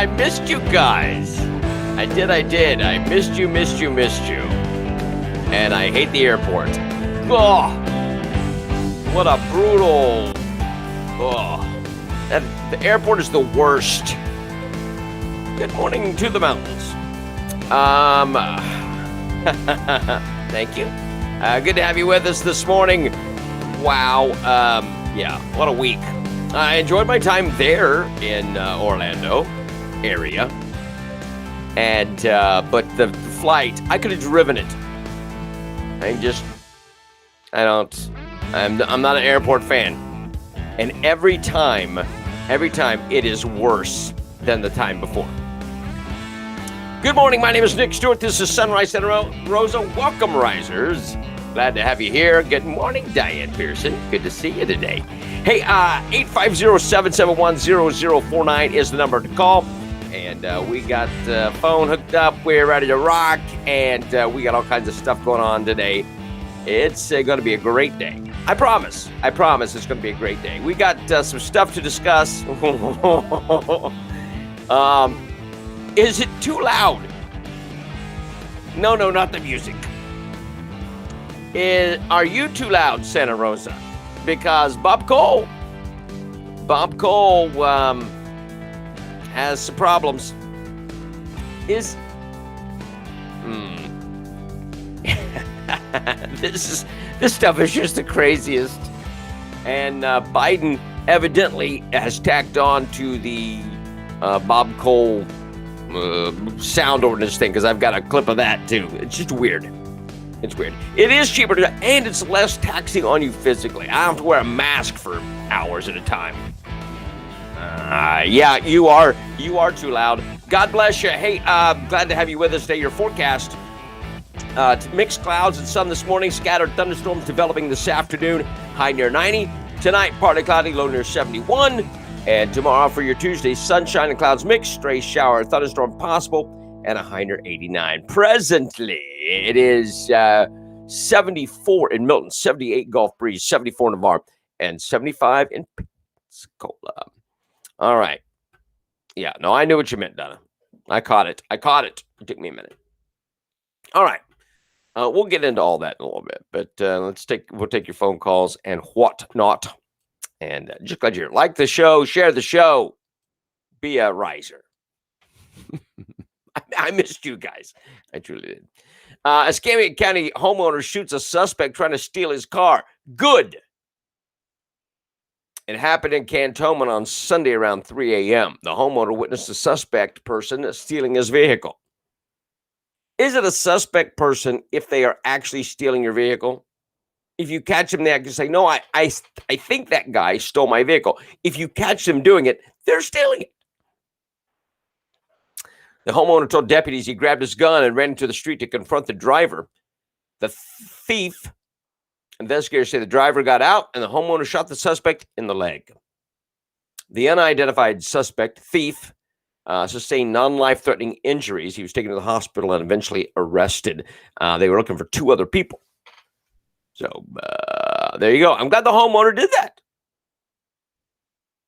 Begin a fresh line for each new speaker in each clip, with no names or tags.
I missed you guys. I did. I missed you. And I hate the airport. Oh, what a brutal. Oh, the airport is the worst. Good morning to the mountains. Thank you. Good to have you with us this morning. Wow. Yeah, what a week. I enjoyed my time there in Orlando area, and but the flight, I could have driven it. I'm not an airport fan, and every time it is worse than the time before. Good morning, my name is Nick Stewart. This is Sunrise Center Rosa. Welcome, risers. Glad to have you here. Good morning, Diane Pearson. Good to see you today. Hey, 850-771-0049 is the number to call. And we got the phone hooked up. We're ready to rock. And we got all kinds of stuff going on today. It's going to be a great day. I promise it's going to be a great day. We got some stuff to discuss. Is it too loud? No, not the music. Are you too loud, Santa Rosa? Because Bob Cole has some problems. This stuff is just the craziest. And Biden evidently has tacked on to the Bob Cole sound ordinance thing, because I've got a clip of that too. It's just weird. It's weird. It is cheaper and it's less taxing on you physically. I don't have to wear a mask for hours at a time. Yeah, you are too loud. God bless you. Hey, glad to have you with us today. Your forecast, mixed clouds and sun this morning, scattered thunderstorms developing this afternoon, high near 90. Tonight, partly cloudy, low near 71. And tomorrow for your Tuesday, sunshine and clouds mixed, stray shower, thunderstorm possible, and a high near 89. Presently, it is 74 in Milton, 78 Gulf Breeze, 74 in Navarre, and 75 in Pensacola. All right. Yeah, no, I knew what you meant, Donna. I caught it. It took me a minute. All right. We'll get into all that in a little bit, but we'll take your phone calls and whatnot. And just glad you're here. Like the show, share the show, be a riser. I missed you guys. I truly did. A Escambia County homeowner shoots a suspect trying to steal his car. Good. It happened in Cantonment on Sunday around 3 a.m. The homeowner witnessed a suspect person stealing his vehicle. Is it a suspect person if they are actually stealing your vehicle? If you catch them, they can say, no, I think that guy stole my vehicle. If you catch them doing it, they're stealing it. The homeowner told deputies he grabbed his gun and ran into the street to confront the driver. The thief, investigators say the driver got out and the homeowner shot the suspect in the leg. The unidentified suspect, thief, sustained non-life-threatening injuries. He was taken to the hospital and eventually arrested. They were looking for two other people. So there you go. I'm glad the homeowner did that.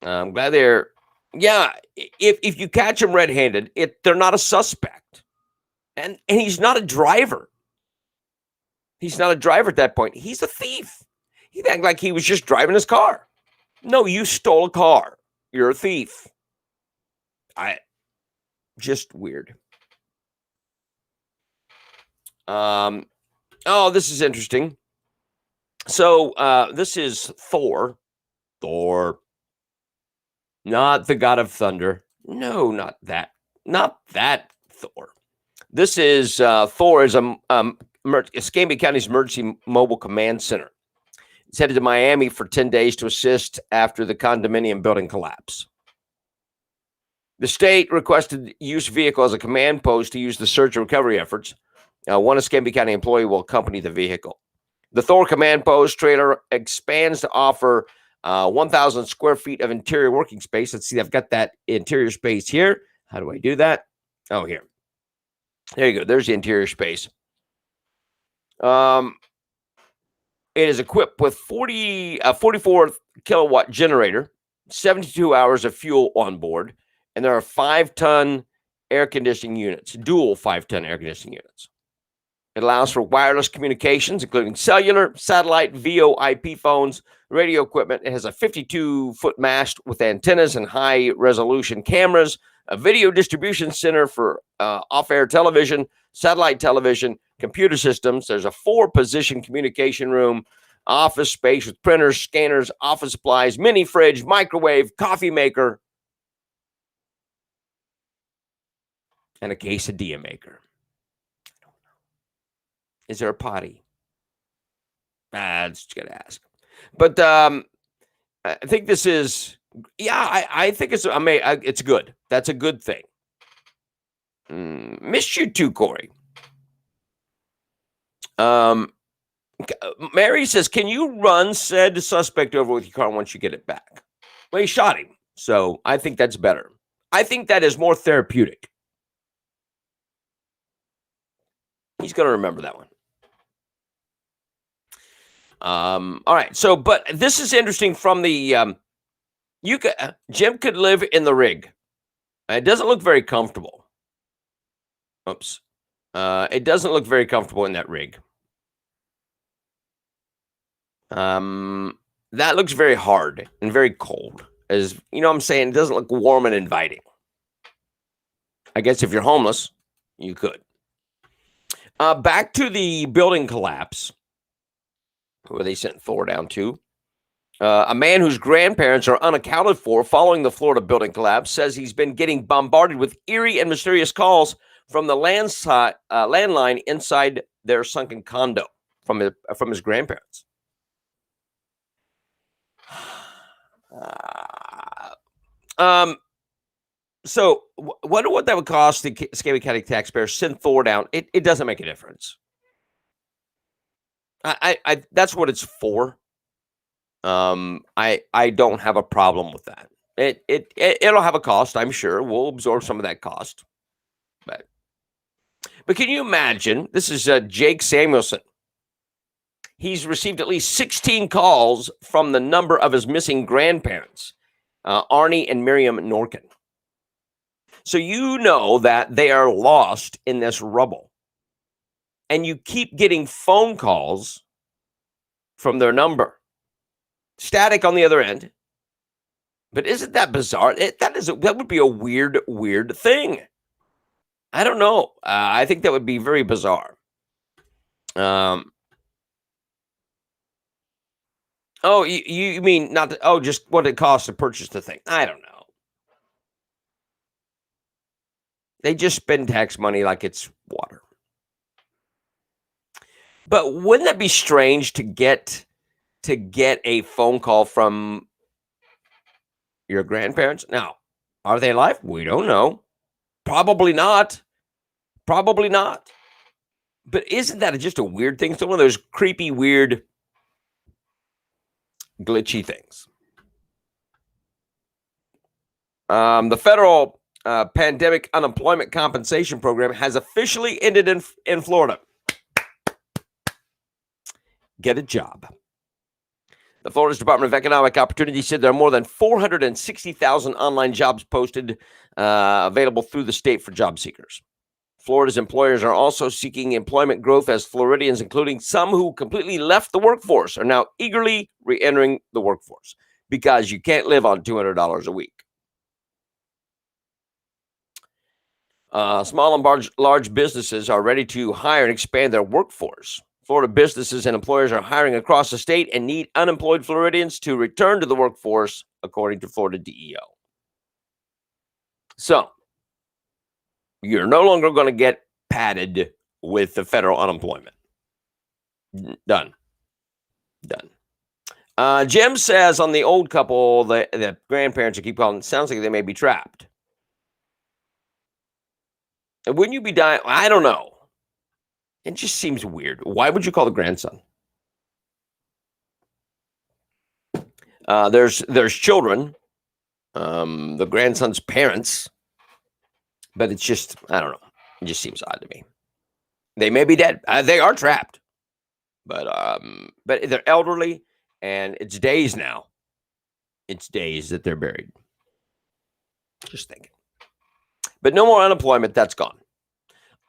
I'm glad they're... Yeah, if you catch him red-handed, they're not a suspect. And he's not a driver. He's not a driver at that point. He's a thief. He acted like he was just driving his car. No, you stole a car. You're a thief. Just weird. Oh, this is interesting. So this is Thor. Thor. Not the god of thunder. No, not that. Not that Thor. This is Thor is Escambia County's Emergency Mobile Command Center. It's headed to Miami for 10 days to assist after the condominium building collapse. The state requested use vehicle as a command post to use the search and recovery efforts. One Escambia County employee will accompany the vehicle. The Thor command post trailer expands to offer 1,000 square feet of interior working space. Let's see, I've got that interior space here. How do I do that? Oh, here. There you go. There's the interior space. It is equipped with 44 kilowatt generator, 72 hours of fuel on board, and there are 5-ton air conditioning units, dual 5-ton air conditioning units. It allows for wireless communications, including cellular, satellite, VoIP phones, radio equipment. It has a 52-foot mast with antennas and high-resolution cameras, a video distribution center for off-air television, satellite television, computer systems. There's a 4-position communication room, office space with printers, scanners, office supplies, mini fridge, microwave, coffee maker, and a quesadilla maker. Is there a potty? That's good to ask. But I think this is, I think it's good. That's a good thing. Missed you too, Corey. Mary says, can you run said suspect over with your car once you get it back? Well, he shot him. So I think that's better. I think that is more therapeutic. He's going to remember that one. All right. So, but this is interesting from the, Jim could live in the rig. It doesn't look very comfortable. Oops. It doesn't look very comfortable in that rig. That looks very hard and very cold. As you know what I'm saying? It doesn't look warm and inviting. I guess if you're homeless, you could. Back to the building collapse, where they sent Thor down to. A man whose grandparents are unaccounted for following the Florida building collapse says he's been getting bombarded with eerie and mysterious calls from the landline inside their sunken condo from his grandparents. So wonder what that would cost the Escambia County taxpayers. Send Thor down. It doesn't make a difference. I that's what it's for. I don't have a problem with that. It'll have a cost, I'm sure. We'll absorb some of that cost. But can you imagine? This is Jake Samuelson. He's received at least 16 calls from the number of his missing grandparents, Arnie and Miriam Norkin. So you know that they are lost in this rubble. And you keep getting phone calls from their number. Static on the other end. But isn't that bizarre? That would be a weird thing. I don't know. I think that would be very bizarre. Oh, you mean not? Just what it costs to purchase the thing. I don't know. They just spend tax money like it's water. But wouldn't that be strange to get a phone call from your grandparents? Now, are they alive? We don't know. Probably not. Probably not. But isn't that just a weird thing? It's one of those creepy, weird, glitchy things. The federal pandemic unemployment compensation program has officially ended in Florida. Get a job. The Florida's Department of Economic Opportunity said there are more than 460,000 online jobs posted available through the state for job seekers. Florida's employers are also seeking employment growth as Floridians, including some who completely left the workforce, are now eagerly re-entering the workforce because you can't live on $200 a week. Small and large businesses are ready to hire and expand their workforce. Florida businesses and employers are hiring across the state and need unemployed Floridians to return to the workforce, according to Florida DEO. So, you're no longer going to get padded with the federal unemployment. Done. Jim says on the old couple, the grandparents who keep calling, it sounds like they may be trapped. And wouldn't you be dying? I don't know. It just seems weird. Why would you call the grandson? There's children, the grandson's parents, but it's just, I don't know. It just seems odd to me. They may be dead. They are trapped, but they're elderly, and it's days now. It's days that they're buried. Just thinking. But no more unemployment. That's gone.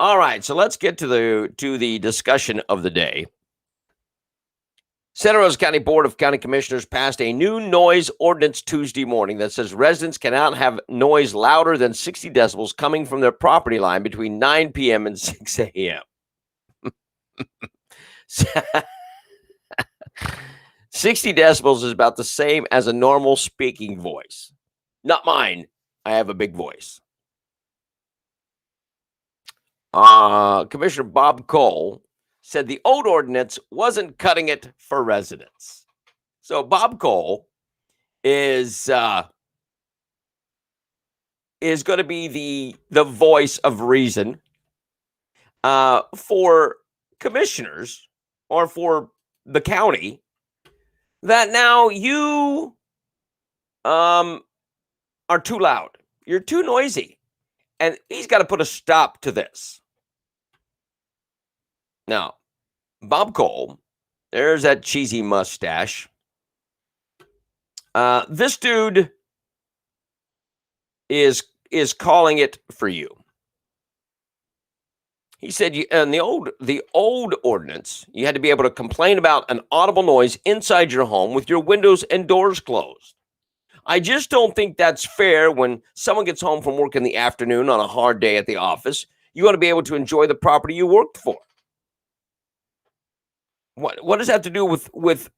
All right, so let's get to the discussion of the day. Santa Rosa County Board of County Commissioners passed a new noise ordinance Tuesday morning that says residents cannot have noise louder than 60 decibels coming from their property line between 9 p.m. and 6 a.m. 60 decibels is about the same as a normal speaking voice. Not mine. I have a big voice. Commissioner Bob Cole said the old ordinance wasn't cutting it for residents. So Bob Cole is going to be the voice of reason for commissioners or for the county that now you are too loud. You're too noisy. And he's got to put a stop to this. Now, Bob Cole, there's that cheesy mustache. This dude is calling it for you. He said in the old ordinance, you had to be able to complain about an audible noise inside your home with your windows and doors closed. I just don't think that's fair when someone gets home from work in the afternoon on a hard day at the office. You want to be able to enjoy the property you worked for. What does that have to do with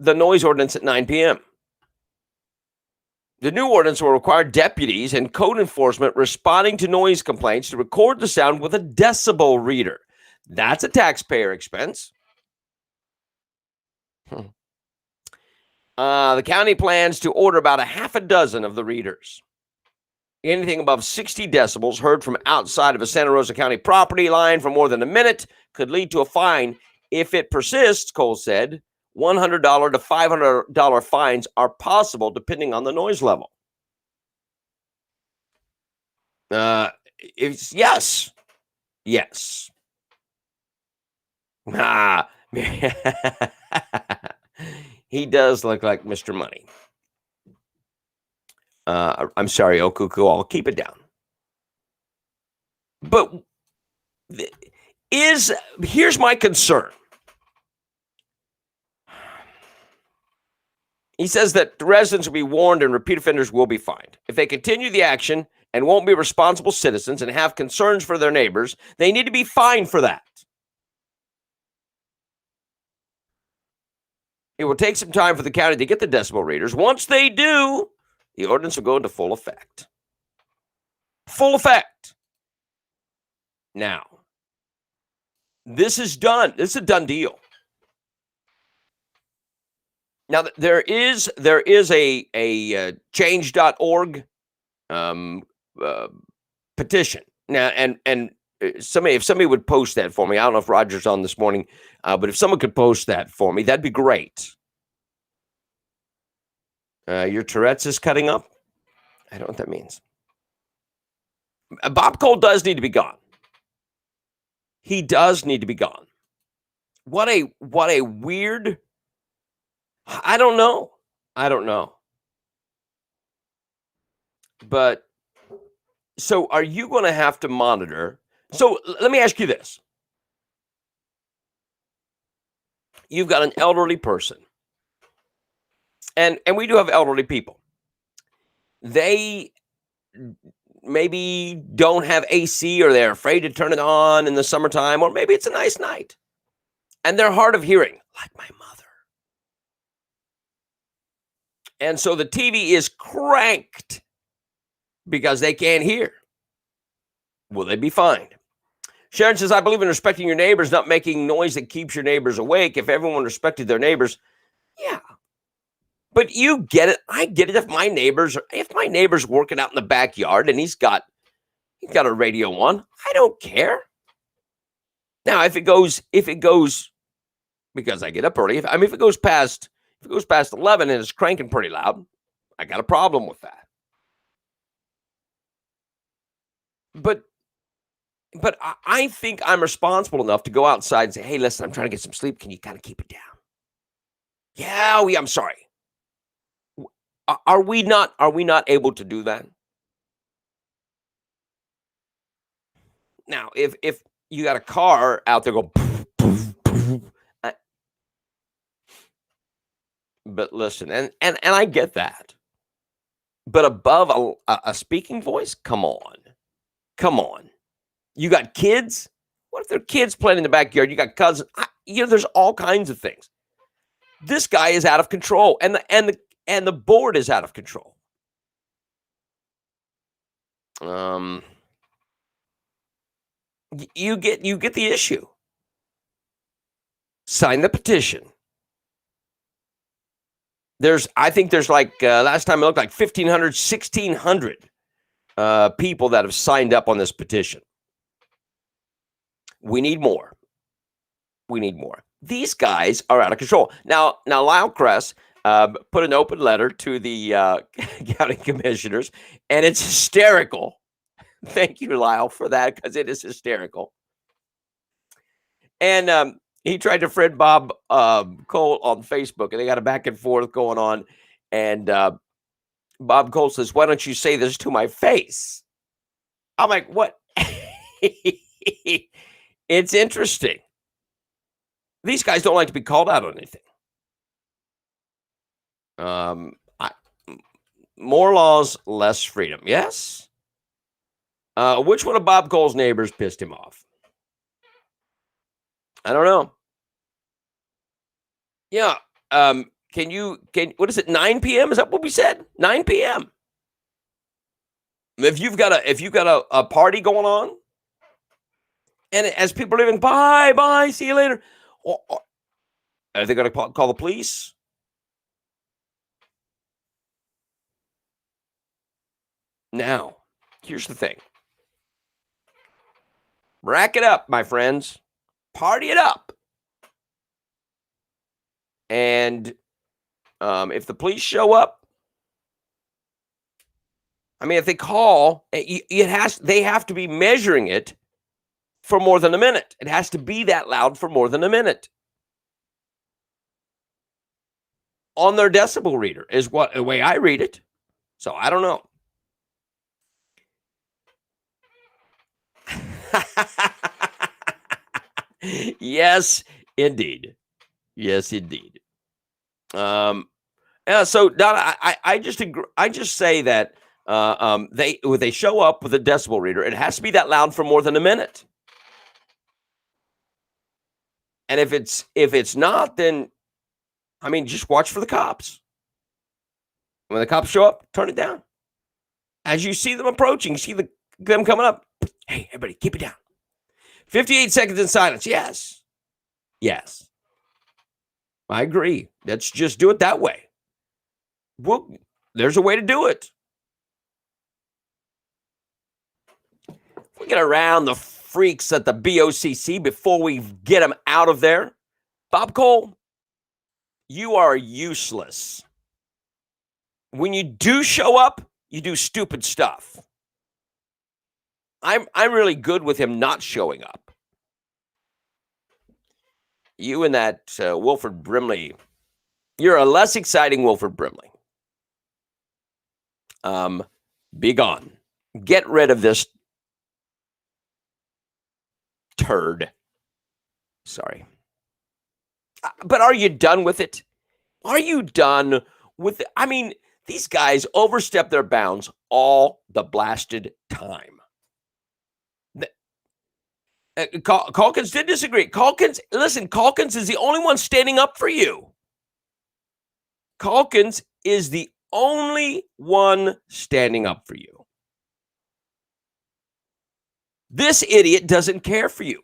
the noise ordinance at 9 p.m.? The new ordinance will require deputies and code enforcement responding to noise complaints to record the sound with a decibel reader. That's a taxpayer expense. The county plans to order about a half a dozen of the readers. Anything above 60 decibels heard from outside of a Santa Rosa County property line for more than a minute could lead to a fine. If it persists, Cole said, $100 to $500 fines are possible depending on the noise level. Yes. He does look like Mr. Money. I'm sorry, Okuku. I'll keep it down. But here's my concern. He says that residents will be warned and repeat offenders will be fined. If they continue the action and won't be responsible citizens and have concerns for their neighbors, they need to be fined for that. It will take some time for the county to get the decibel readers. Once they do, the ordinance will go into full effect. Full effect. Now, this is done. This is a done deal. Now, there is a change.org petition. Now, and if somebody would post that for me, I don't know if Roger's on this morning, but if someone could post that for me, that'd be great. Your Tourette's is cutting up? I don't know what that means. Bob Cole does need to be gone. He does need to be gone. What a weird... I don't know. But so are you going to have to monitor So let me ask you this. You've got an elderly person, and we do have elderly people. They maybe don't have AC, or they're afraid to turn it on in the summertime, or maybe it's a nice night, and they're hard of hearing, like my mother. And so the TV is cranked because they can't hear. Will they be fined? Sharon says, I believe in respecting your neighbors, not making noise that keeps your neighbors awake. If everyone respected their neighbors, yeah. But you get it. I get it. If my neighbor's working out in the backyard and he's got a radio on, I don't care. Now, if it goes because I get up early, if it goes past 11 and it's cranking pretty loud, I got a problem with that. But I think I'm responsible enough to go outside and say, hey, listen, I'm trying to get some sleep. Can you kind of keep it down? Yeah, I'm sorry. Are we not able to do that? Now, if you got a car out there going, poof, poof, poof, but listen, and I get that. But above a speaking voice, come on. You got kids? What if they're kids playing in the backyard? You got cousins. There's all kinds of things. This guy is out of control, and the board is out of control. You get the issue. Sign the petition. I think there's like last time I looked, like 1,500, 1,600 people that have signed up on this petition. We need more. These guys are out of control. Now Lyle Kress put an open letter to the county commissioners, and it's hysterical. Thank you, Lyle, for that, because it is hysterical. And he tried to friend Bob Cole on Facebook, and they got a back and forth going on. And Bob Cole says, why don't you say this to my face? I'm like, what? It's interesting. These guys don't like to be called out on anything. More laws, less freedom. Yes. Which one of Bob Cole's neighbors pissed him off? I don't know. Yeah. What is it? 9 p.m. Is that what we said? 9 p.m. If you've got a party going on, and as people are leaving, bye, see you later. Or are they going to call the police? Now, here's the thing. Rack it up, my friends. Party it up. And if the police show up, if they call, they have to be measuring it for more than a minute. It has to be that loud for more than a minute. On their decibel reader is the way I read it. So I don't know. Yes, indeed. So Donna, I just agree. I just say that when they show up with a decibel reader, it has to be that loud for more than a minute. And if it's not, then just watch for the cops. When the cops show up, turn it down. As you see them approaching, see them coming up. Hey, everybody, keep it down. 58 seconds in silence. Yes. I agree. Let's just do it that way. Well, there's a way to do it. We get around the freaks at the BOCC before we get them out of there. Bob Cole, you are useless. When you do show up, you do stupid stuff. I'm really good with him not showing up. You and that Wilford Brimley, you're a less exciting Wilford Brimley. Be gone. Get rid of this turd. Sorry. But are you done with it? Are you done with it? I mean, these guys overstep their bounds all the blasted time. Calkins did disagree. Calkins is the only one standing up for you. Calkins is the only one standing up for you. This idiot doesn't care for you.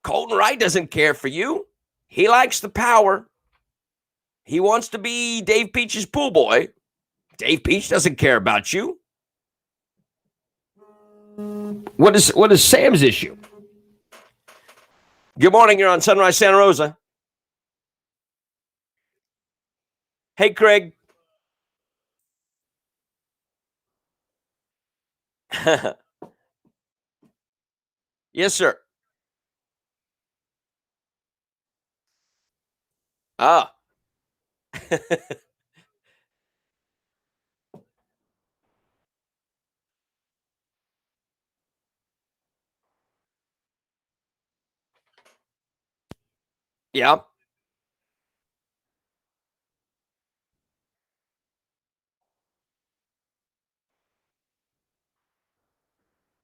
Colton Wright doesn't care for you. He likes the power. He wants to be Dave Peach's pool boy. Dave Peach doesn't care about you. What is Sam's issue? Good morning. You're on Sunrise Santa Rosa. Hey, Craig. Yes, sir. Ah. Yeah.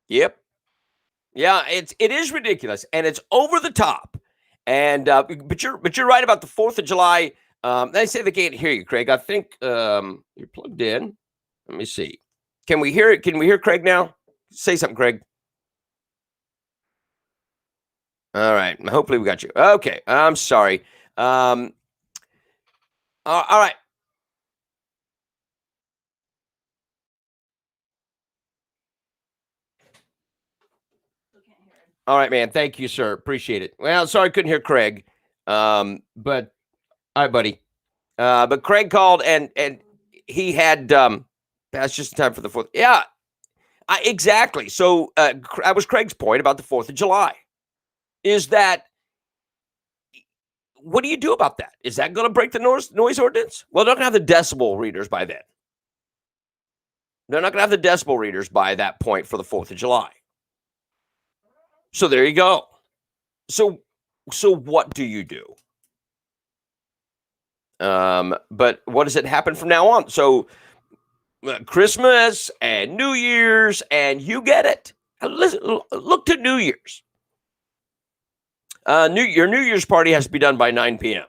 Yep. Yeah, it is ridiculous and it's over the top. And but you're right about the 4th of July. They say they can't hear you, Craig. I think you're plugged in. Let me see. Can we hear it? Can we hear Craig now? Say something, Craig. All right. Hopefully we got you. Okay. I'm sorry. All right. All right, man. Thank you, sir. Appreciate it. Well, sorry I couldn't hear Craig. But all right, buddy. But Craig called and he had that's just in time for the 4th. Yeah, exactly. So that was Craig's point about the 4th of July. Is that what do you do about that? Is that going to break the noise ordinance? Well, they're not going to have the decibel readers by then. They're not going to have the decibel readers by that point for the 4th of July. So there you go. So what do you do? But what does it happen from now on? So Christmas and New Year's, and you get it. Listen, look to New Year's. Your New Year's party has to be done by 9 p.m.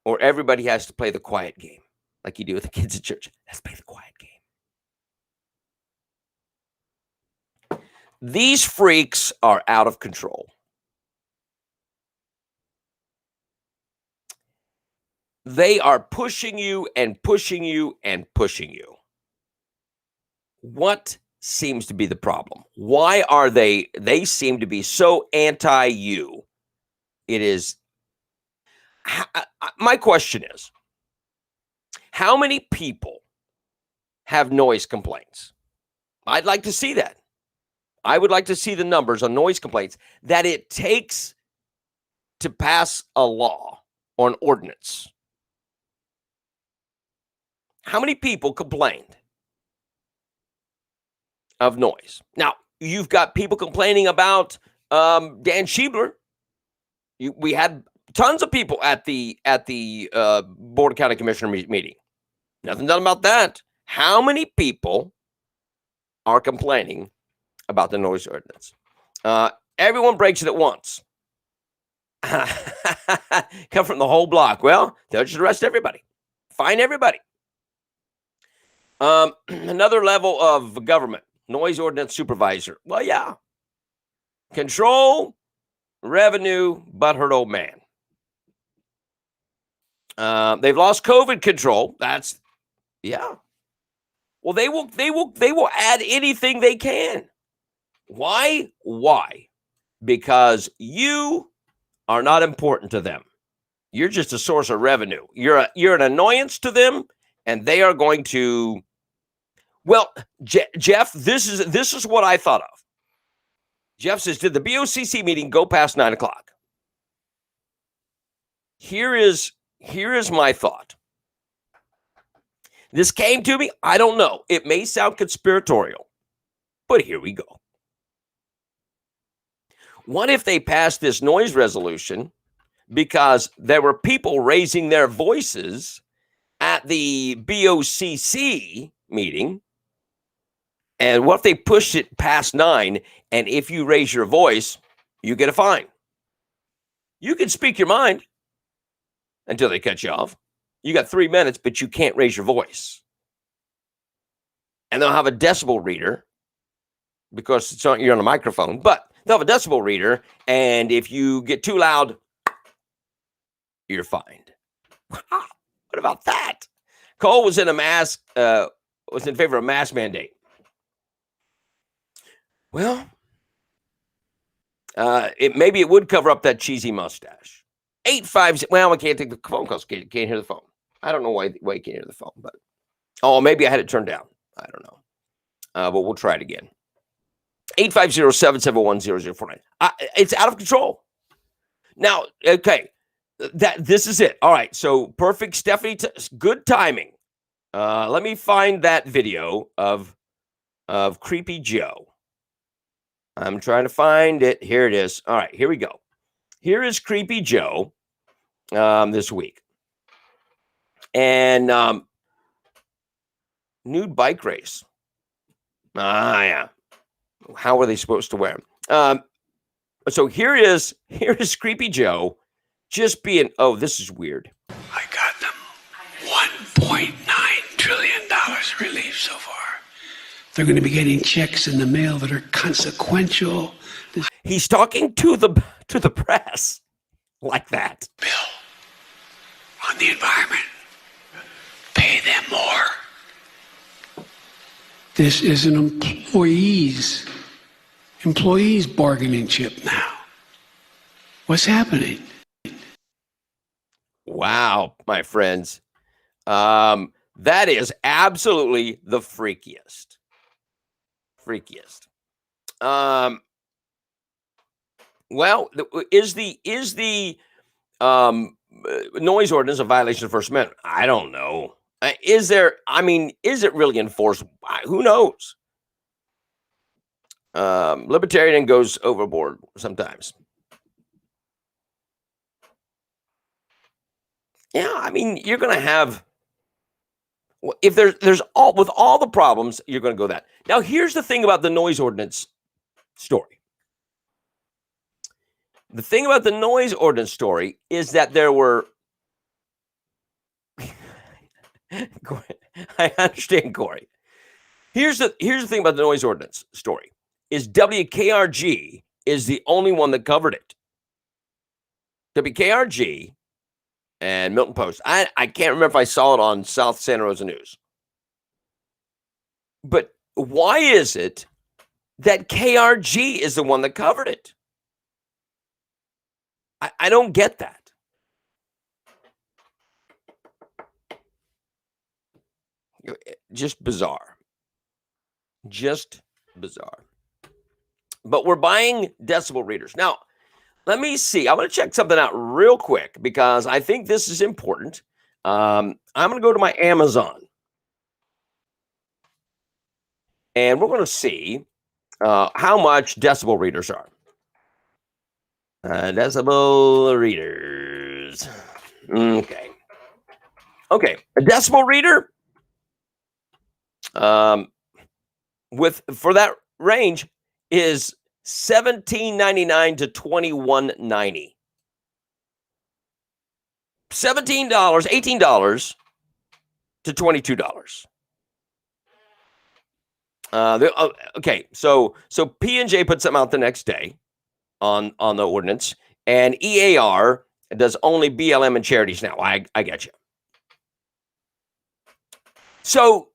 Or everybody has to play the quiet game, like you do with the kids at church. Let's play the quiet game. These freaks are out of control. They are pushing you and pushing you and pushing you. What seems to be the problem? Why are they seem to be so anti-you? It is, my question is, how many people have noise complaints? I'd like to see that. I would like to see the numbers on noise complaints that it takes to pass a law or an ordinance. How many people complained of noise? Now, you've got people complaining about Dan Schiebler. We had tons of people at the Board of County Commissioner meeting. Nothing done about that. How many people are complaining about the noise ordinance? Everyone breaks it at once. Come from the whole block. Well, they'll just arrest everybody. Fine everybody. Another level of government, noise ordinance supervisor. Well, yeah. Control, revenue, butthurt old man. They've lost COVID control. That's, yeah. Well, they will add anything they can. Why? Why? Because you are not important to them. You're just a source of revenue. You're an annoyance to them, and they are going to. Well, Jeff, this is what I thought of. Jeff says, did the BOCC meeting go past 9 o'clock? Here is my thought. This came to me. I don't know. It may sound conspiratorial, but here we go. What if they passed this noise resolution because there were people raising their voices at the BOCC meeting? And what if they pushed it past 9? And if you raise your voice, you get a fine. You can speak your mind until they cut you off. You got 3 minutes, but you can't raise your voice. And they'll have a decibel reader because you're on a microphone, but they'll have a decibel reader. And if you get too loud, you're fined. What about that? Cole was in was in favor of a mask mandate. Well, maybe it would cover up that cheesy mustache. 850. Well, I can't take the phone calls. Can't hear the phone. I don't know why you can't hear the phone, but maybe I had it turned down. I don't know. But we'll try it again. 850-771-0049. It's out of control. Now, okay, this is it. All right, so perfect, Stephanie. Good timing. Let me find that video of Creepy Joe. I'm trying to find it. Here it is. All right, here we go. Here is Creepy Joe this week. And nude bike race. Yeah. How are they supposed to wear them? So here is Creepy Joe just being, this is weird.
I got them $1.9 trillion relief so far. They're going to be getting checks in the mail that are consequential.
He's talking to the press like that.
Bill on the environment. Pay them more. This is an employees bargaining chip now. What's happening?
Wow, my friends. That is absolutely the freakiest. Well, is the noise ordinance a violation of the First Amendment? I don't know. Is it really enforced? Who knows? Libertarian goes overboard sometimes. Yeah, you're going to have, if there's all the problems, you're going to go that. Now, here's the thing about the noise ordinance story. The thing about the noise ordinance story is that there were, I understand, Corey. Here's the thing about the noise ordinance story is WKRG is the only one that covered it. WKRG and Milton Post. I can't remember if I saw it on South Santa Rosa News. But why is it that KRG is the one that covered it? I don't get that. Just bizarre. Just bizarre. But we're buying decibel readers. Now, let me see. I'm going to check something out real quick because I think this is important. I'm going to go to my Amazon. And we're going to see how much decibel readers are. Decibel readers. Okay. A decibel reader for that range is $17.99 to $21.90. $17, $18 to $22. Okay, so P&J put something out the next day on the ordinance, and EAR does only BLM and charities now. I get you. So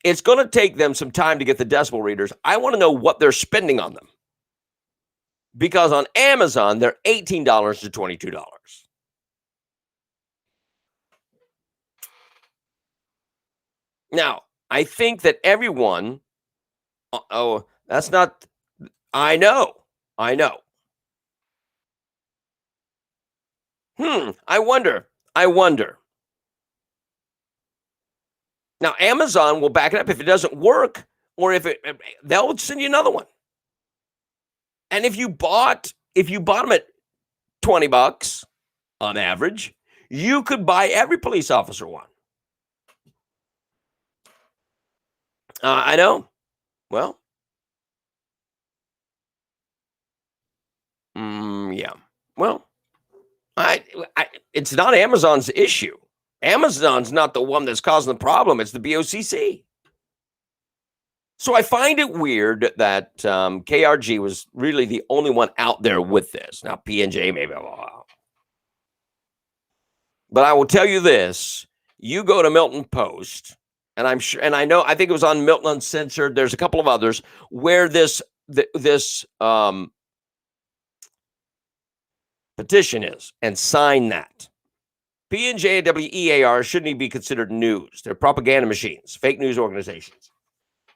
it's going to take them some time to get the decibel readers. I want to know what they're spending on them, because on Amazon they're $18 to $22. Now, I think that everyone. That's not. I know. I wonder. Now, Amazon will back it up if it doesn't work, or if they'll send you another one. And if you bought them at $20 on average, you could buy every police officer one. I know. Well, yeah. Well, it's not Amazon's issue. Amazon's not the one that's causing the problem. It's the BOCC. So I find it weird that KRG was really the only one out there with this. Now, P&J maybe. But I will tell you this. You go to Milton Post, and I'm sure, and I think it was on Milton Uncensored. There's a couple of others where this petition is, and sign that. P&J and WEAR shouldn't even be considered news. They're propaganda machines, fake news organizations.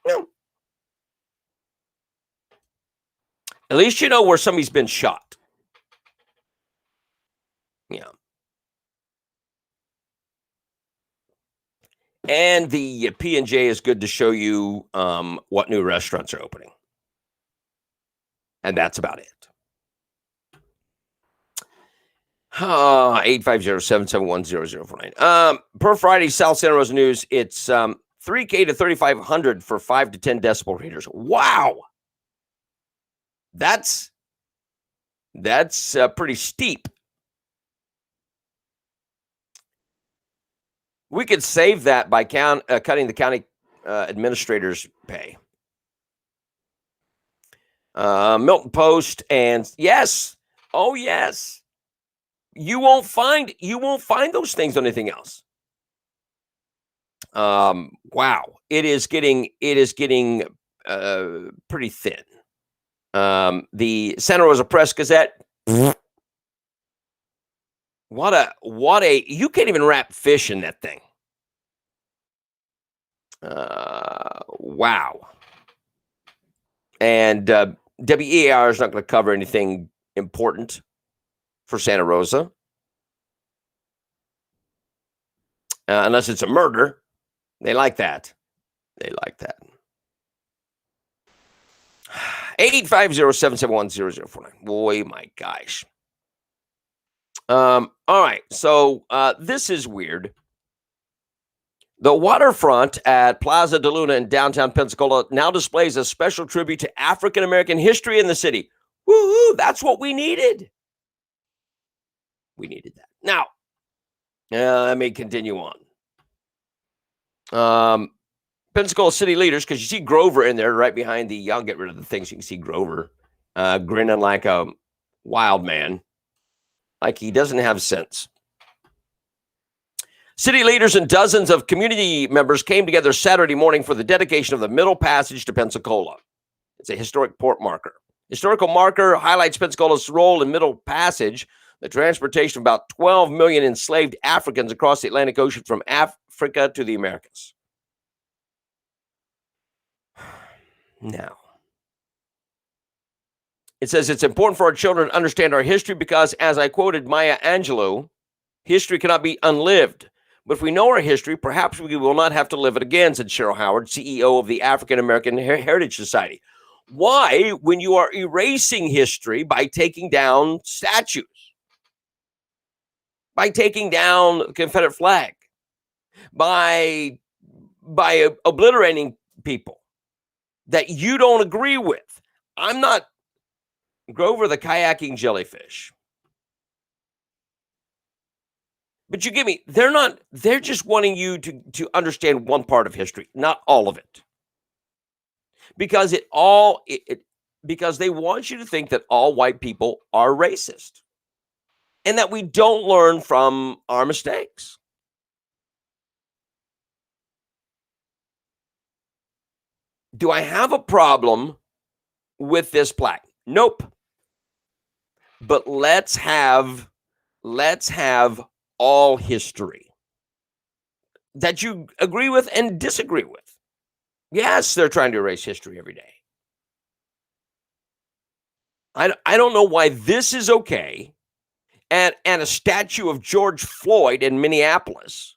No. At least you know where somebody's been shot. Yeah. And the P&J is good to show you what new restaurants are opening. And that's about it. 850-771-0049. Per Friday, South Santa Rosa News, it's $3K to $3,500 for 5 to 10 decibel readers. Wow. That's pretty steep. We could save that by cutting the county administrator's pay. Milton Post, and yes, oh yes. You won't find those things on anything else. Wow, it is getting pretty thin. The Santa Rosa Press Gazette. What a you can't even wrap fish in that thing. Wow. And WEAR is not going to cover anything important for Santa Rosa. Unless it's a murder. They like that. 850-771-0049. Boy, my gosh. All right. So this is weird. The waterfront at Plaza de Luna in downtown Pensacola now displays a special tribute to African American history in the city. Woo-hoo, that's what we needed. We needed that. Now, let me continue on. Pensacola city leaders, because you see Grover in there right behind I'll get rid of the things. You can see Grover grinning like a wild man, like he doesn't have sense. City leaders and dozens of community members came together Saturday morning for the dedication of the Middle Passage to Pensacola. It's a historic port marker. Historical marker highlights Pensacola's role in Middle Passage, the transportation of about 12 million enslaved Africans across the Atlantic Ocean from Africa to the Americas. Now, it says it's important for our children to understand our history because, as I quoted Maya Angelou, history cannot be unlived. But if we know our history, perhaps we will not have to live it again, said Cheryl Howard, CEO of the African American Heritage Society. Why, when you are erasing history by taking down statues, by taking down the Confederate flag, by obliterating people that you don't agree with? I'm not Grover the kayaking jellyfish. But you give me, they're just wanting you to understand one part of history, not all of it. Because because they want you to think that all white people are racist and that we don't learn from our mistakes. Do I have a problem with this plaque? Nope. But let's have all history that you agree with and disagree with. Yes, they're trying to erase history every day. I don't know why this is okay, and a statue of George Floyd in Minneapolis.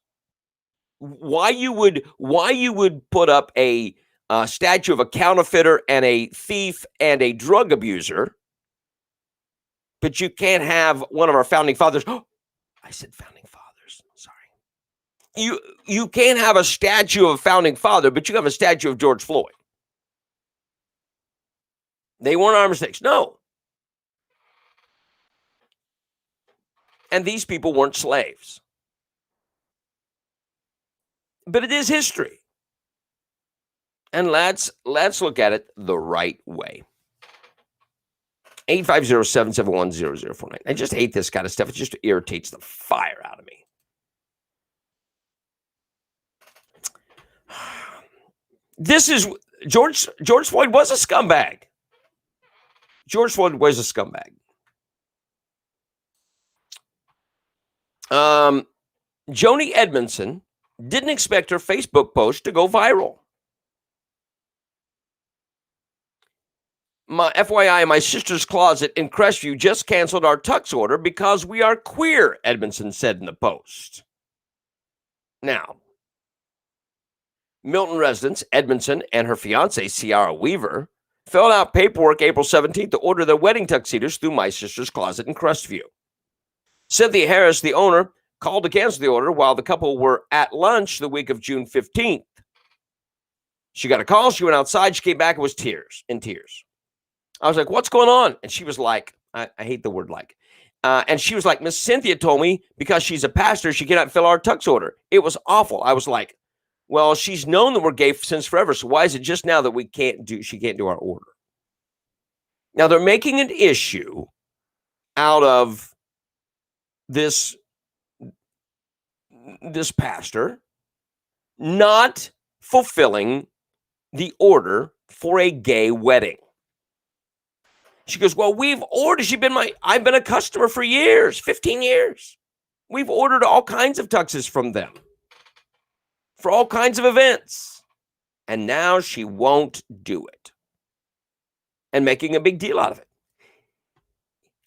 Why you would put up a statue of a counterfeiter and a thief and a drug abuser but you can't have one of our founding fathers. Oh, I said founding fathers. Sorry. You can't have a statue of a founding father, but you have a statue of George Floyd. They weren't armor sticks. No. And these people weren't slaves. But it is history. And let's look at it the right way. 850-771-0049. I just hate this kind of stuff. It just irritates the fire out of me. This is George Floyd was a scumbag. George Floyd was a scumbag. Joni Edmondson didn't expect her Facebook post to go viral. My FYI, my sister's closet in Crestview just canceled our tux order because we are queer, Edmondson said in the post. Now, Milton residents Edmondson and her fiancée, Ciara Weaver, filled out paperwork April 17th to order their wedding tuxedos through my sister's closet in Crestview. Cynthia Harris, the owner, called to cancel the order while the couple were at lunch the week of June 15th. She got a call. She went outside. She came back and was in tears. I was like, what's going on? And she was like, I hate the word like. And she was like, Miss Cynthia told me because she's a pastor, she cannot fill our tux order. It was awful. I was like, well, she's known that we're gay since forever. So why is it just now that she can't do our order? Now they're making an issue out of this pastor not fulfilling the order for a gay wedding. She goes, well, I've been a customer for years, 15 years. We've ordered all kinds of tuxes from them for all kinds of events. And now she won't do it. And making a big deal out of it.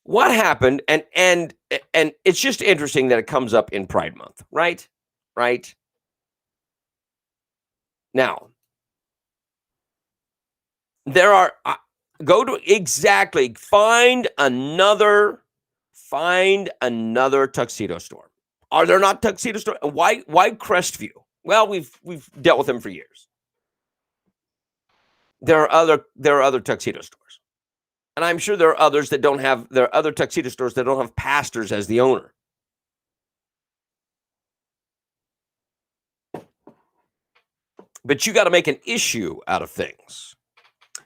What happened? And it's just interesting that it comes up in Pride Month, right? Right? Now, there are... find another tuxedo store. Are there not tuxedo stores? Why Crestview? Well, we've dealt with them for years. There are other tuxedo stores. And I'm sure there are other tuxedo stores that don't have pastors as the owner. But you got to make an issue out of things.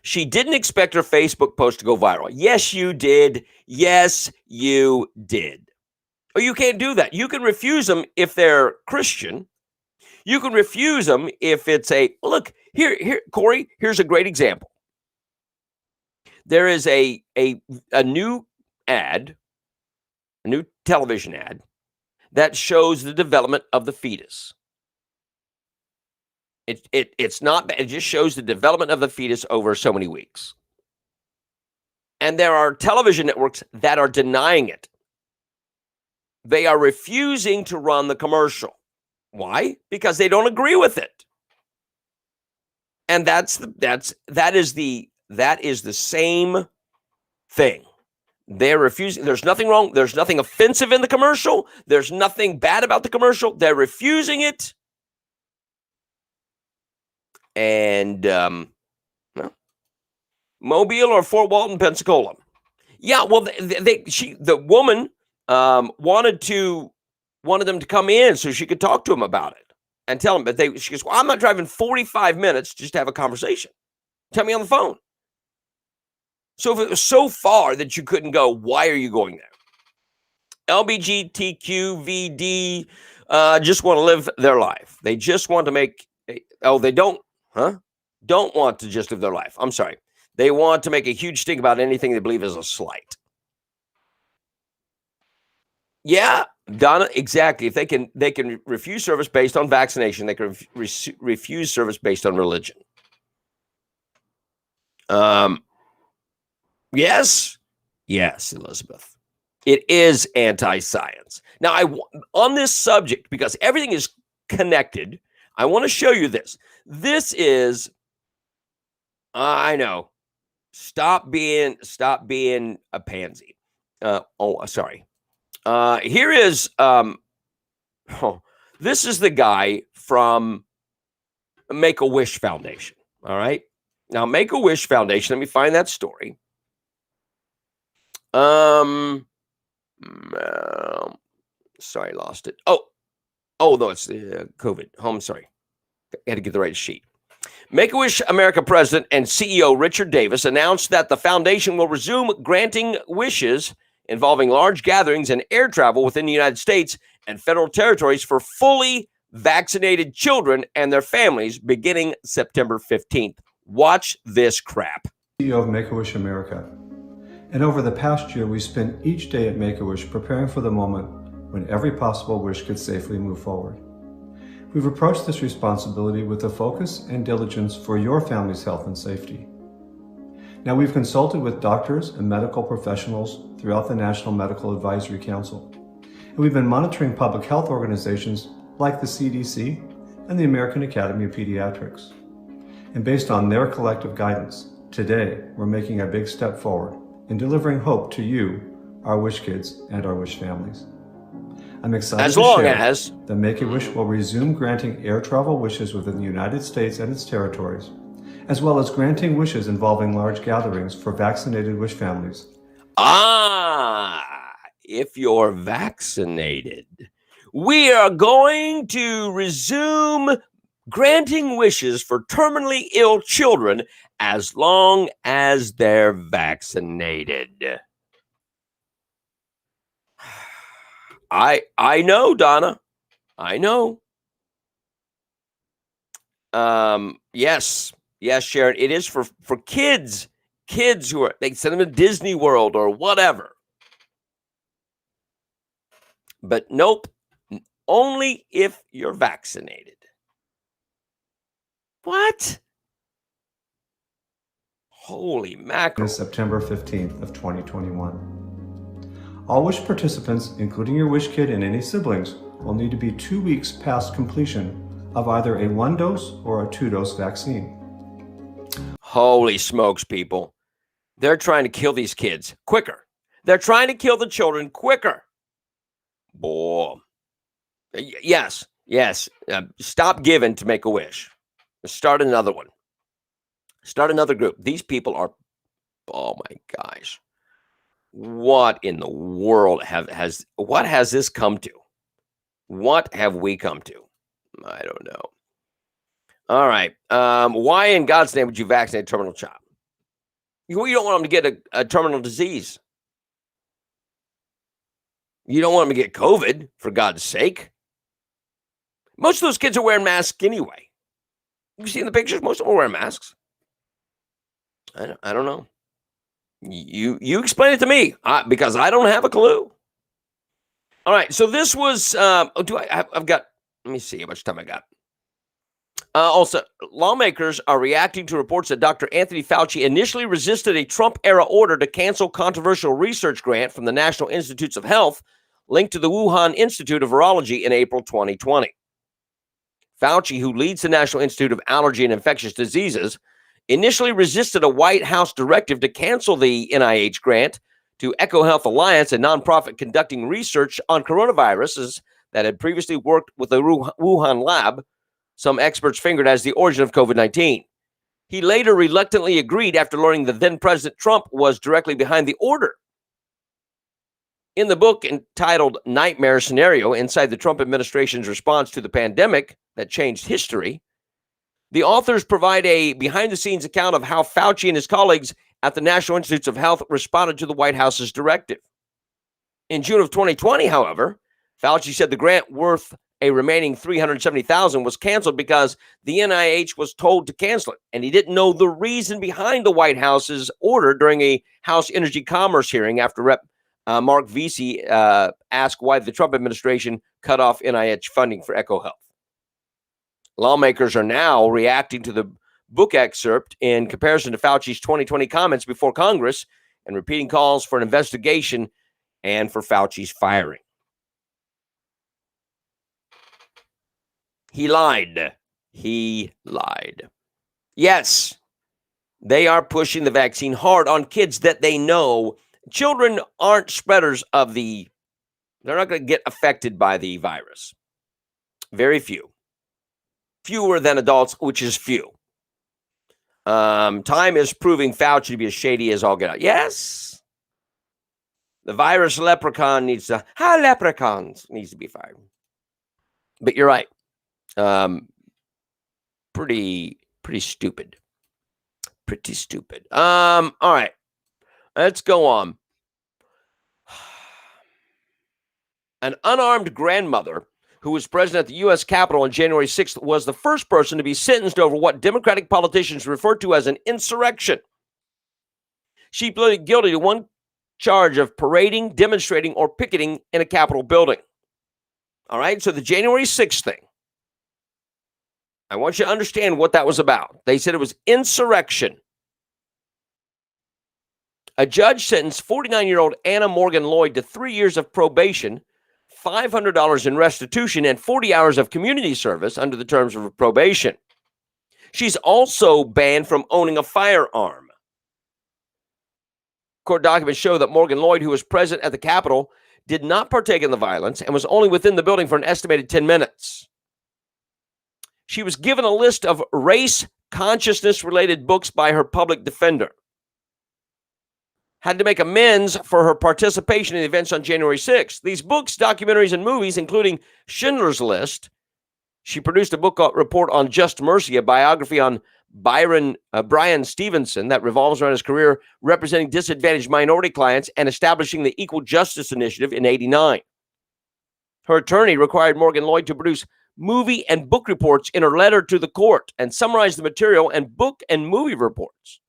She didn't expect her Facebook post to go viral. Yes, you did. Yes, you did. Or you can't do that. You can refuse them if they're Christian. You can refuse them if it's look, here, Corey, here's a great example. There is a new ad, a new television ad that shows the development of the fetus. It's not bad. It just shows the development of the fetus over so many weeks. And there are television networks that are denying it. They are refusing to run the commercial. Why? Because they don't agree with it. And that is the same thing. They're refusing. There's nothing wrong. There's nothing offensive in the commercial. There's nothing bad about the commercial. They're refusing it. And Mobile or Fort Walton, Pensacola. Yeah, well, the woman wanted them to come in so she could talk to him about it and tell him. But she goes, well, I'm not driving 45 minutes just to have a conversation. Tell me on the phone. So if it was so far that you couldn't go, why are you going there? LGBTQVD just want to live their life. They just want to make. They don't. Don't want to just live their life. I'm sorry. They want to make a huge stink about anything they believe is a slight. Yeah, Donna, exactly. If they can refuse service based on vaccination, they can refuse service based on religion. Yes, Elizabeth. It is anti-science. Now, on this subject, because everything is connected, I want to show you this. This is, I know, stop being a pansy. Sorry. Here is, this is the guy from Make-A-Wish Foundation. All right. Now, Make-A-Wish Foundation, let me find that story. Sorry, I lost it. Oh, no, it's the COVID. Oh, I'm sorry. I had to get the right sheet. Make-A-Wish America President and CEO Richard Davis announced that the foundation will resume granting wishes involving large gatherings and air travel within the United States and federal territories for fully vaccinated children and their families beginning September 15th. Watch this crap.
CEO of Make-A-Wish America. And over the past year, we spent each day at Make-A-Wish preparing for the moment when every possible wish could safely move forward. We've approached this responsibility with a focus and diligence for your family's health and safety. Now, we've consulted with doctors and medical professionals throughout the National Medical Advisory Council, and we've been monitoring public health organizations like the CDC and the American Academy of Pediatrics. And based on their collective guidance, today we're making a big step forward in delivering hope to you, our Wish kids, and our Wish families. I'm excited to share that Make-A-Wish will resume granting air travel wishes within the United States and its territories, as well as granting wishes involving large gatherings for vaccinated Wish families.
If you're vaccinated, we are going to resume granting wishes for terminally ill children as long as they're vaccinated. I know, Donna. I know. Yes, Sharon. It is for kids who are, they send them to Disney World or whatever. But nope, only if you're vaccinated. What? Holy mackerel.
September 15th of 2021. All Wish participants, including your Wish kid and any siblings, will need to be 2 weeks past completion of either a 1-dose or a 2-dose vaccine.
Holy smokes, people. They're trying to kill these kids quicker. They're trying to kill the children quicker. Boy. Yes. Stop giving to Make-A-Wish. Start another one. Start another group. These people are, oh my gosh. What in the world what has this come to? What have we come to? I don't know. All right. Why in God's name would you vaccinate a terminal child? You don't want them to get a terminal disease. You don't want them to get COVID, for God's sake. Most of those kids are wearing masks anyway. You see in the pictures, most of them are wearing masks. I don't know. You explain it to me because I don't have a clue. All right, so this was. I've got. Let me see how much time I got. Also, lawmakers are reacting to reports that Dr. Anthony Fauci initially resisted a Trump-era order to cancel controversial research grant from the National Institutes of Health linked to the Wuhan Institute of Virology in April 2020. Fauci, who leads the National Institute of Allergy and Infectious Diseases, initially resisted a White House directive to cancel the NIH grant to EcoHealth Alliance, a nonprofit conducting research on coronaviruses that had previously worked with the Wuhan lab some experts fingered as the origin of COVID-19. He later reluctantly agreed after learning that then-President Trump was directly behind the order. In the book entitled Nightmare Scenario, Inside the Trump Administration's Response to the Pandemic That Changed History, the authors provide a behind-the-scenes account of how Fauci and his colleagues at the National Institutes of Health responded to the White House's directive. In June of 2020, however, Fauci said the grant worth a remaining $370,000 was canceled because the NIH was told to cancel it, and he didn't know the reason behind the White House's order during a House Energy Commerce hearing after Rep. Mark Vesey asked why the Trump administration cut off NIH funding for EcoHealth. Lawmakers are now reacting to the book excerpt in comparison to Fauci's 2020 comments before Congress and repeating calls for an investigation and for Fauci's firing. He lied. Yes, they are pushing the vaccine hard on kids that they know children aren't spreaders of they're not going to get affected by the virus. Very few. Fewer than adults, which is few. Time is proving Fauci to be as shady as all get out. Yes. The virus leprechaun needs to be fired. But you're right. Pretty stupid. Pretty stupid. All right. Let's go on. An unarmed grandmother who was present at the U.S. Capitol on January 6th was the first person to be sentenced over what Democratic politicians refer to as an insurrection. She pleaded guilty to one charge of parading, demonstrating, or picketing in a Capitol building. All right, so the January 6th thing. I want you to understand what that was about. They said it was insurrection. A judge sentenced 49-year-old Anna Morgan Lloyd to 3 years of probation, $500 in restitution, and 40 hours of community service under the terms of probation. She's also banned from owning a firearm. Court documents show that Morgan Lloyd, who was present at the Capitol, did not partake in the violence and was only within the building for an estimated 10 minutes. She was given a list of race consciousness-related books by her public defender. Had to make amends for her participation in the events on January 6th. These books, documentaries, and movies, including Schindler's List. She produced a book report on Just Mercy, a biography on Brian Stevenson that revolves around his career representing disadvantaged minority clients and establishing the Equal Justice Initiative in '89. Her attorney required Morgan Lloyd to produce movie and book reports in her letter to the court and summarize the material and book and movie reports.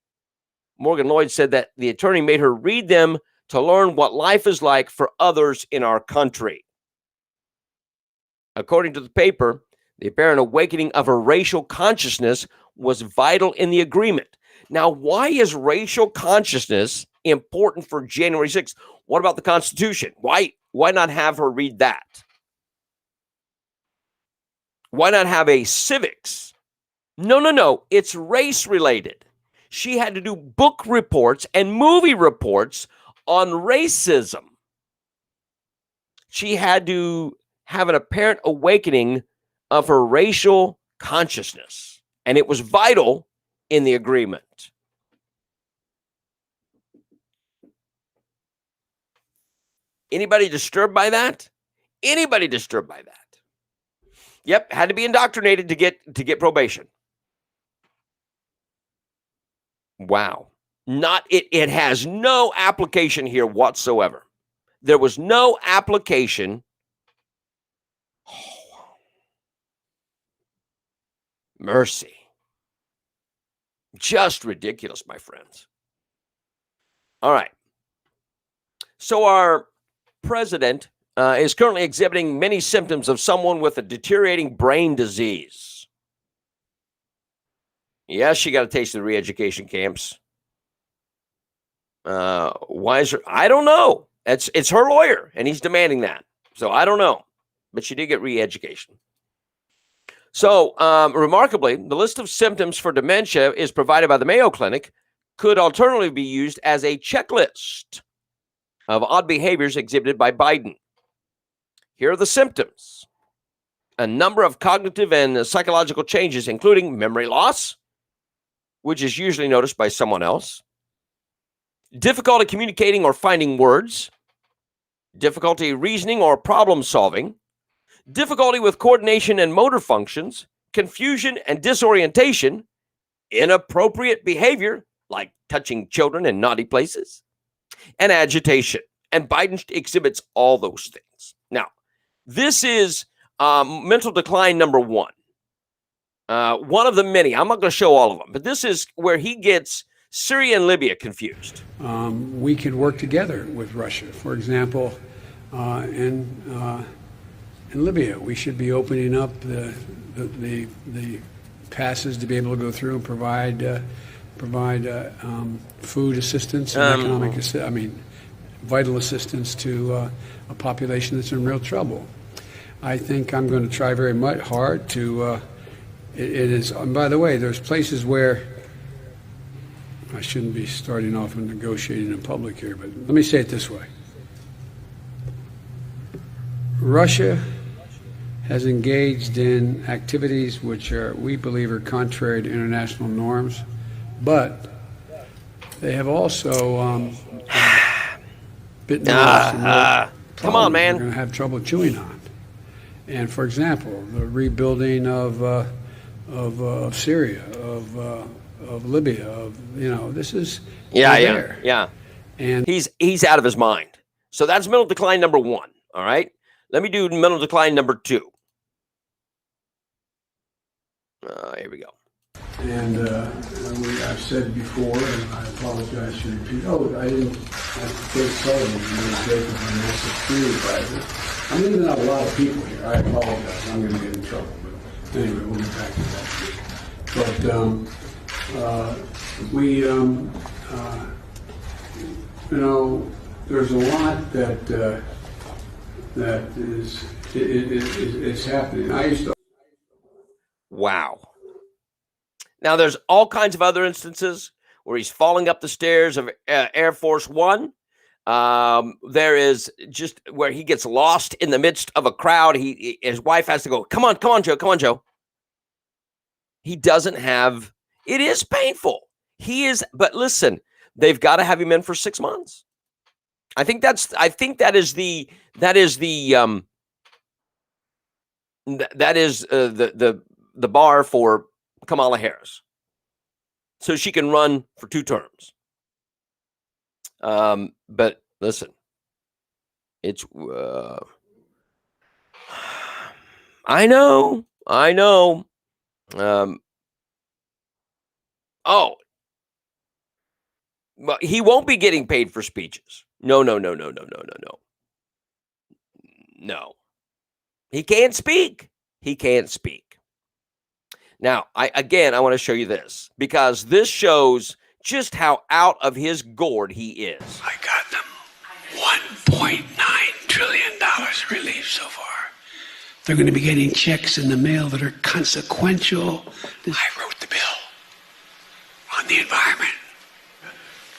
Morgan Lloyd said that the attorney made her read them to learn what life is like for others in our country. According to the paper, the apparent awakening of her racial consciousness was vital in the agreement. Now, why is racial consciousness important for January 6th? What about the Constitution? Why not have her read that? Why not have a civics? No. It's race related. She had to do book reports and movie reports on racism. She had to have an apparent awakening of her racial consciousness, and it was vital in the agreement. Anybody disturbed by that? Anybody disturbed by that? Yep, had to be indoctrinated to get probation. Wow. It has no application here whatsoever. There was no application. Oh, mercy. Just ridiculous, my friends. All right. So our president is currently exhibiting many symptoms of someone with a deteriorating brain disease. Yes, she got a taste of the re-education camps. Why is her? I don't know. It's her lawyer, and he's demanding that. So I don't know. But she did get re-education. So remarkably, the list of symptoms for dementia is provided by the Mayo Clinic, could alternatively be used as a checklist of odd behaviors exhibited by Biden. Here are the symptoms. A number of cognitive and psychological changes, including memory loss, which is usually noticed by someone else, difficulty communicating or finding words, difficulty reasoning or problem solving, difficulty with coordination and motor functions, confusion and disorientation, inappropriate behavior like touching children in naughty places, and agitation. And Biden exhibits all those things. Now, this is mental decline number one. One of the many. I'm not going to show all of them, but this is where he gets Syria and Libya confused.
We could work together with Russia. For example, in Libya, we should be opening up the passes to be able to go through and provide food assistance and economic vital assistance to a population that's in real trouble. I think I'm going to try very much hard to. It is. And by the way, there's places where I shouldn't be starting off and negotiating in public here, but let me say it this way. Russia has engaged in activities which we believe are contrary to international norms, but they have also bitten off
come on, man.
We're going to have trouble chewing on. And for example, the rebuilding of Syria, of Libya, this is
yeah.
And
he's out of his mind. So that's mental decline number 1. All right. Let me do mental decline number 2. Here we go.
And I've said before, and I apologize to repeat. I didn't have to take television mistake of a massive security crisis. I'm leaving out a lot of people here. I apologize. I'm going to get in trouble. But anyway, we'll get back to that. But there's a lot that is happening. I used to.
Wow. Now, there's all kinds of other instances where he's falling up the stairs of Air Force One. There is just where he gets lost in the midst of a crowd. His wife has to go, come on, Joe. He doesn't have, it is painful. But listen, they've got to have him in for 6 months. I think that is the bar for Kamala Harris, so she can run for 2 terms. But listen, it's I know. But he won't be getting paid for speeches. No. He can't speak. Now, I want to show you this because this shows just how out of his gourd he is.
I got them $1.9 trillion relief so far. They're going to be getting checks in the mail that are consequential. I wrote the bill on the environment.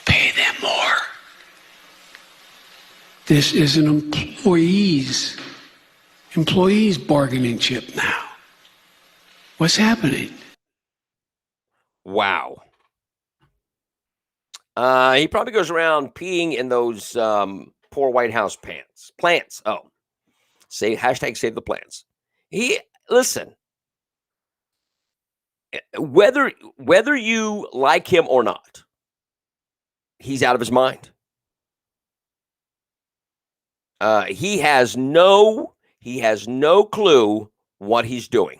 Pay them more. This is an employees bargaining chip now. What's happening?
Wow. He probably goes around peeing in those poor White House plants. Oh, hashtag save the plants. Listen, whether you like him or not, he's out of his mind. He has no clue what he's doing.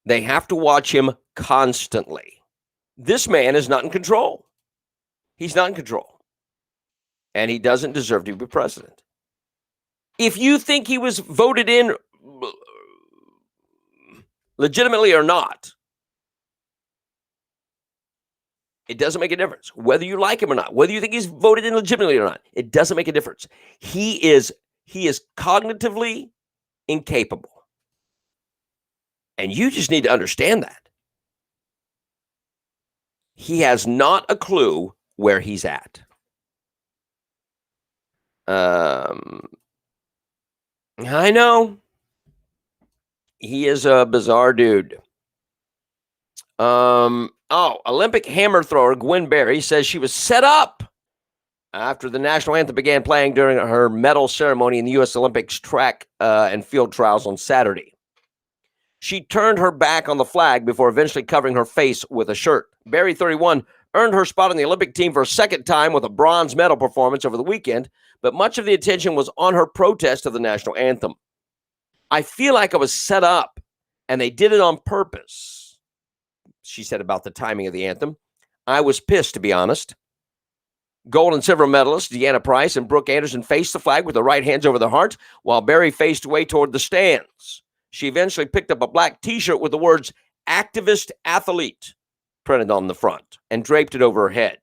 They have to watch him constantly. This man is not in control. He's not in control. And he doesn't deserve to be president. If you think he was voted in legitimately or not, it doesn't make a difference. Whether you like him or not, whether you think he's voted in legitimately or not, it doesn't make a difference. He is cognitively incapable. And you just need to understand that. He has not a clue where he's at. I know. He is a bizarre dude. Olympic hammer thrower Gwen Berry says she was set up after the national anthem began playing during her medal ceremony in the U.S. Olympics track and field trials on Saturday. She turned her back on the flag before eventually covering her face with a shirt. Berry, 31, earned her spot on the Olympic team for a second time with a bronze medal performance over the weekend, but much of the attention was on her protest of the national anthem. I feel like I was set up, and they did it on purpose, she said about the timing of the anthem. I was pissed, to be honest. Gold and silver medalists Deanna Price and Brooke Anderson faced the flag with their right hands over their hearts, while Berry faced away toward the stands. She eventually picked up a black T-shirt with the words "Activist Athlete" printed on the front and draped it over her head.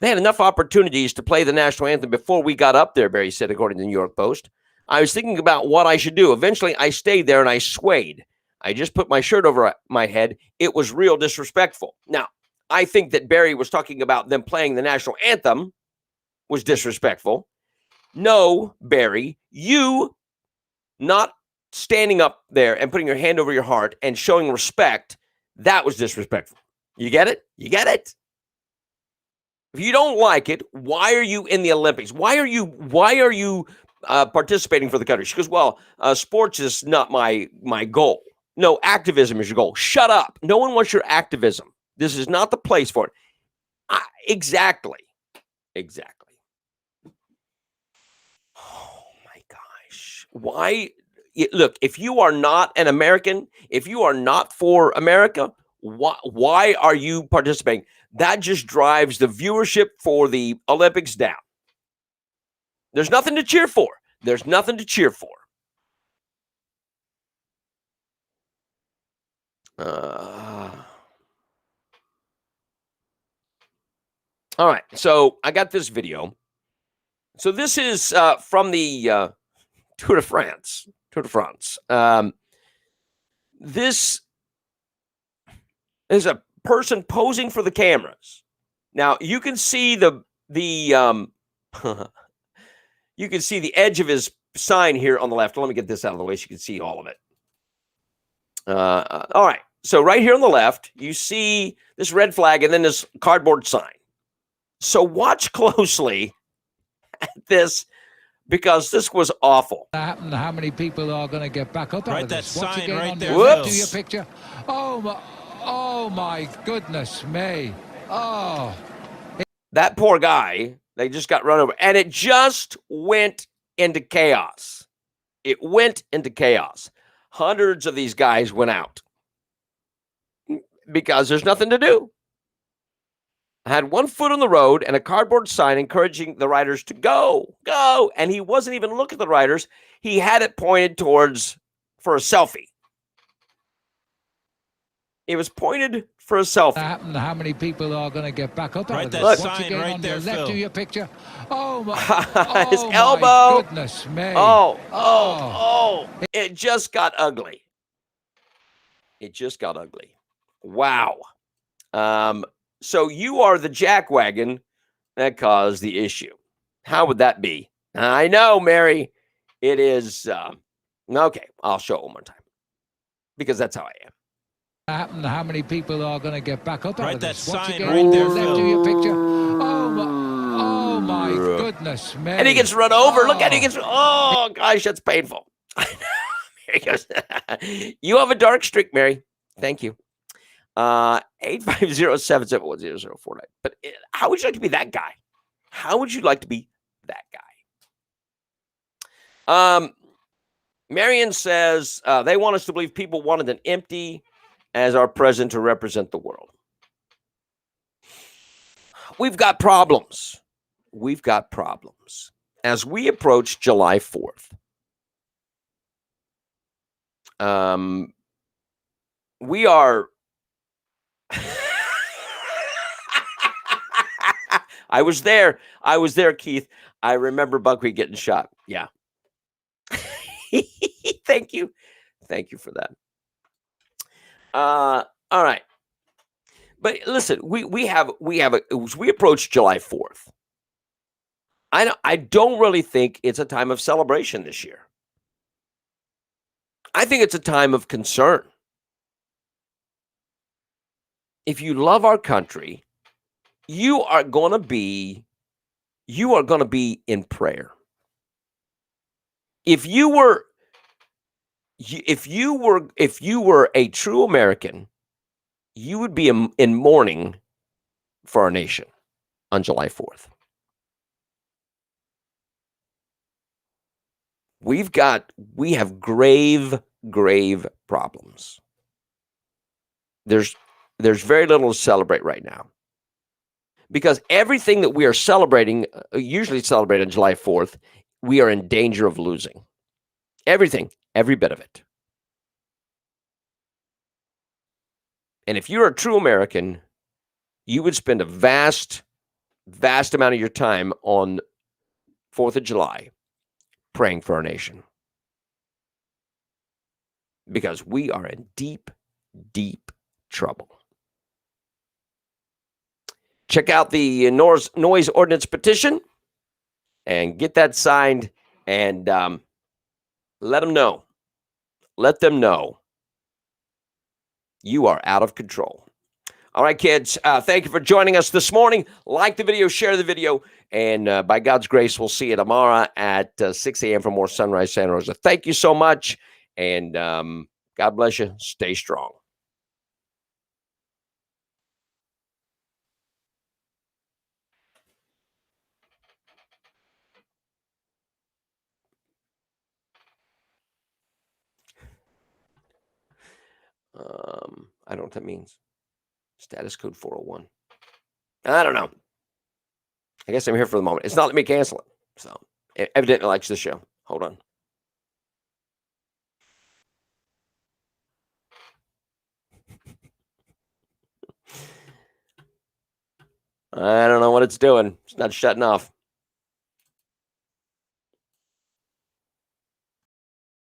They had enough opportunities to play the national anthem before we got up there, Berry said, according to the New York Post. I was thinking about what I should do. Eventually, I stayed there and I swayed. I just put my shirt over my head. It was real disrespectful. Now, I think that Barry was talking about them playing the national anthem was disrespectful. No, Barry, you not standing up there and putting your hand over your heart and showing respect, that was disrespectful. You get it? You get it? If you don't like it, why are you in the Olympics? Why are you participating for the country? She goes, well, sports is not my goal. No, activism is your goal. Shut up. No one wants your activism. This is not the place for it. Exactly. Oh my gosh. Why? Look, if you are not an American, if you are not for America, why are you participating? That just drives the viewership for the Olympics down. There's nothing to cheer for. There's nothing to cheer for. All right. So I got this video. So this is from the Tour de France. This is a person posing for the cameras. Now you can see the you can see the edge of his sign here on the left. Let me get this out of the way so you can see all of it. All right. So right here on the left, you see this red flag and then this cardboard sign. So watch closely at this because this was awful.
How many people are going to get back up?
Right, that sign right there.
Whoops. Do your picture. Oh my goodness me. Oh.
That poor guy, they just got run over. And it just went into chaos. It went into chaos. Hundreds of these guys went out because there's nothing to do. I had one foot on the road and a cardboard sign encouraging the riders to go. And he wasn't even looking at the riders. He had it pointed towards for a selfie. It was pointed for a selfie.
How many people are going to get back up?
Right, that
Look,
sign right there, Phil.
Do your picture.
His elbow.
My goodness me.
It just got ugly. Wow. So you are the jackwagon that caused the issue. How would that be? I know, Mary. It is. Okay, I'll show it one more time because that's how I am.
How many people are going to get back up?
Right, that sign right there, Phil.
Do your picture. Oh my goodness me.
And he gets run over. Look at it. Oh gosh, that's painful. Here he goes. You have a dark streak, Mary. Thank you. 850-771-0049. But how would you like to be that guy? Marion says they want us to believe people wanted an empty as our president to represent the world. We've got problems. As we approach July 4th, we are I was there, Keith. I remember Buckwheat getting shot. Yeah. Thank you for that. All right. But listen, we approach July 4th. I don't really think it's a time of celebration this year. I think it's a time of concern. If you love our country, you are going to be in prayer. If you were a true American, you would be in mourning for our nation on July 4th. We have grave problems. There's very little to celebrate right now. Because everything that we are celebrating, usually celebrate on July 4th, we are in danger of losing. Everything, every bit of it. And if you're a true American, you would spend a vast amount of your time on 4th of July praying for our nation. because we are in deep, deep trouble. Check out the noise ordinance petition and get that signed, and let them know. Let them know you are out of control. All right, kids, thank you for joining us this morning. Like the video, share the video, and by God's grace, we'll see you tomorrow at 6 a.m. for more Sunrise Santa Rosa. Thank you so much, and God bless you. Stay strong. I don't know what that means. Status code 401. I don't know. I guess I'm here for the moment. It's not letting me cancel it. So it evidently likes the show. Hold on. I don't know what it's doing. It's not shutting off.